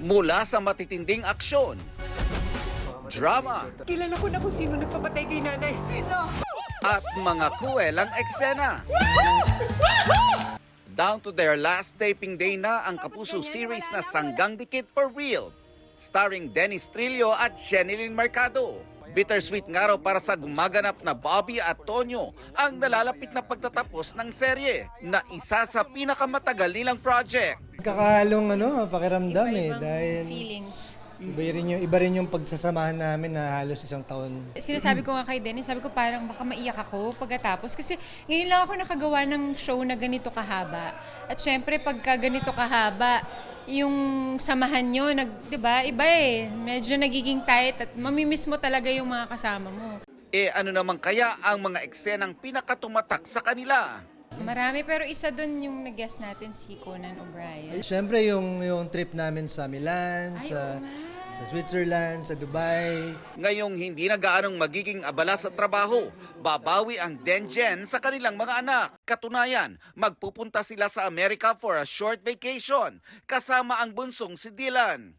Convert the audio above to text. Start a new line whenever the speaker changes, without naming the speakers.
Mula sa matitinding aksyon, drama,
Kilala ko na kung sino nagpapatay kay nanay. Sino?
at mga kruwelang eksena. Down to their last taping day na ang Kapuso series na Sanggang Dikit for Real, starring Dennis Trillo at Sheneline Mercado. Bittersweet nga raw para sa gumaganap na Bobby at Tonyo ang nalalapit na pagtatapos ng serye na isa sa pinakamatagal nilang project.
Kakahalong pakiramdam dahil
feelings.
iba rin yung pagsasamahan namin na halos isang taon.
Sinasabi ko nga kay Dennis, sabi ko parang baka maiyak ako pagkatapos kasi ngayon lang ako nakagawa ng show na ganito kahaba. At syempre pagka ganito kahaba, yung samahan nyo, diba, iba medyo nagiging tight at mamimiss mo talaga yung mga kasama mo.
Ano naman kaya ang mga eksenang pinakatumatak sa kanila?
Marami, pero isa dun yung nag-guest natin, si Conan O'Brien.
Siyempre yung trip namin sa Milan, sa Switzerland, sa Dubai.
Ngayong hindi na gaanong magiging abala sa trabaho, babawi ang Denjen sa kanilang mga anak. Katunayan, magpupunta sila sa Amerika for a short vacation, kasama ang bunsong si Dylan.